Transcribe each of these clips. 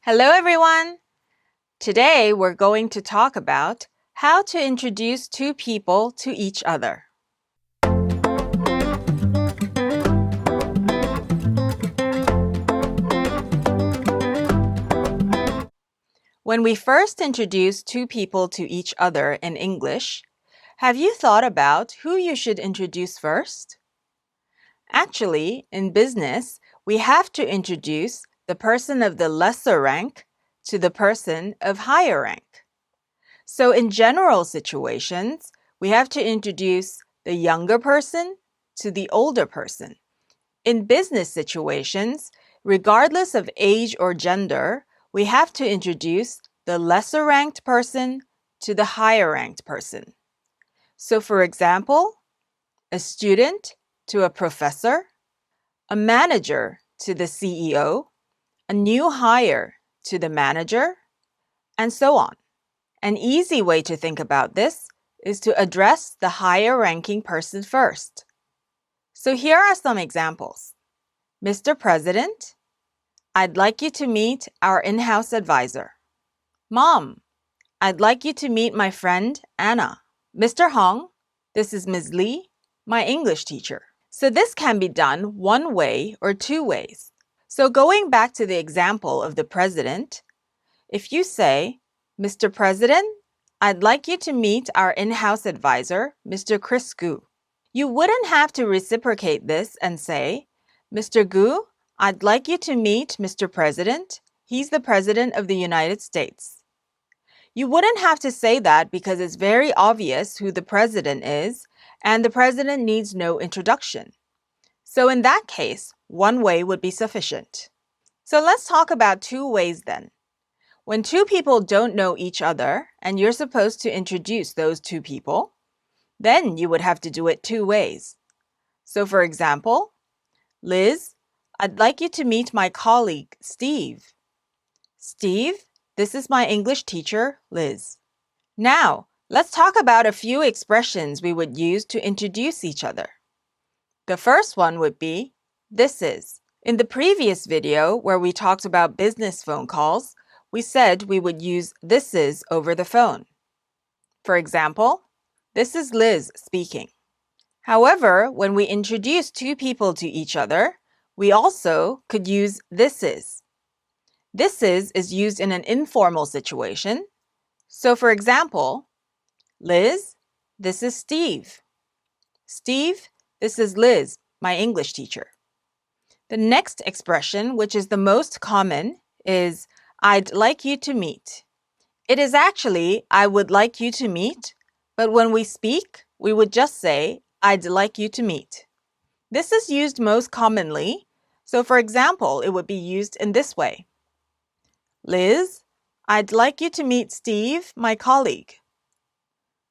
Hello everyone! Today we're going to talk about how to introduce two people to each other. When we first introduce two people to each other in English, have you thought about who you should introduce first? Actually, in business, we have to introduce the person of the lesser rank to the person of higher rank. So in general situations, we have to introduce the younger person to the older person. In business situations, regardless of age or gender, we have to introduce the lesser ranked person to the higher ranked person. So for example, a student to a professor, a manager to the CEO, a new hire to the manager, and so on. An easy way to think about this is to address the higher ranking person first. So here are some examples. Mr. President, I'd like you to meet our in-house advisor. Mom, I'd like you to meet my friend Anna. Mr. Hong, this is Ms. Lee, my English teacher. So this can be done one way or two ways. So going back to the example of the president, if you say, Mr. President, I'd like you to meet our in-house advisor, Mr. Chris Gu. You wouldn't have to reciprocate this and say, Mr. Gu, I'd like you to meet Mr. President. He's the President of the United States. You wouldn't have to say that because it's very obvious who the president is, and the president needs no introduction. So in that case, one way would be sufficient. So let's talk about two ways then. When two people don't know each other and you're supposed to introduce those two people, then you would have to do it two ways. So for example, Liz, I'd like you to meet my colleague, Steve. Steve, this is my English teacher, Liz. Now, let's talk about a few expressions we would use to introduce each other. The first one would be, this is. In the previous video where we talked about business phone calls, we said we would use this is over the phone. For example, this is Liz speaking. However, when we introduce two people to each other, we also could use this is. This is used in an informal situation. So for example, Liz, this is Steve. Steve, this is Liz, my English teacher. The next expression, which is the most common, is I'd like you to meet. It is actually I would like you to meet, but when we speak, we would just say I'd like you to meet. This is used most commonly, so for example, it would be used in this way. Liz, I'd like you to meet Steve, my colleague.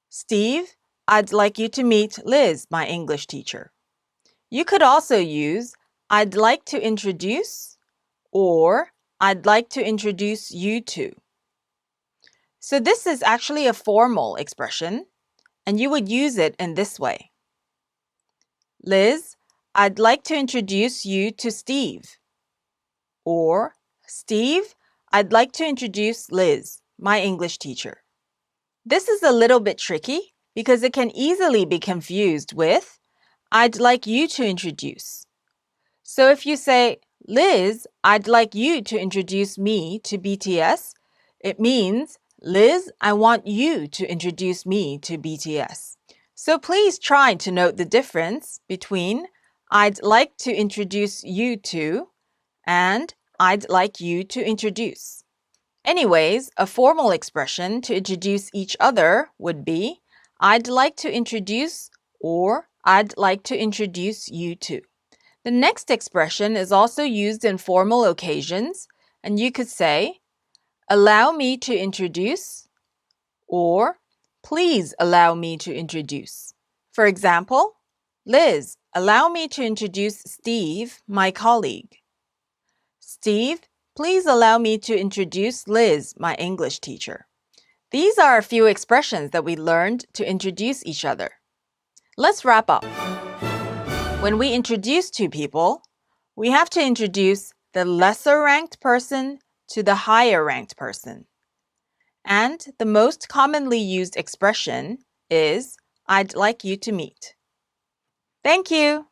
Steve, I'd like you to meet Liz, my English teacher. You could also use I'd like to introduce or I'd like to introduce you to. So this is actually a formal expression, and you would use it in this way. Liz, I'd like to introduce you to Steve. Or, Steve, I'd like to introduce Liz, my English teacher. This is a little bit tricky because it can easily be confused with I'd like you to introduce. So if you say, Liz, I'd like you to introduce me to BTS, it means, Liz, I want you to introduce me to BTS. So please try to note the difference between I'd like to introduce you to and I'd like you to introduce. Anyways, a formal expression to introduce each other would be I'd like to introduce or I'd like to introduce you to. The next expression is also used in formal occasions, and you could say, allow me to introduce or please allow me to introduce. For example, Liz, allow me to introduce Steve, my colleague. Steve, please allow me to introduce Liz, my English teacher. These are a few expressions that we learned to introduce each other. Let's wrap up. When we introduce two people, we have to introduce the lesser ranked person to the higher ranked person. And the most commonly used expression is I'd like you to meet. Thank you!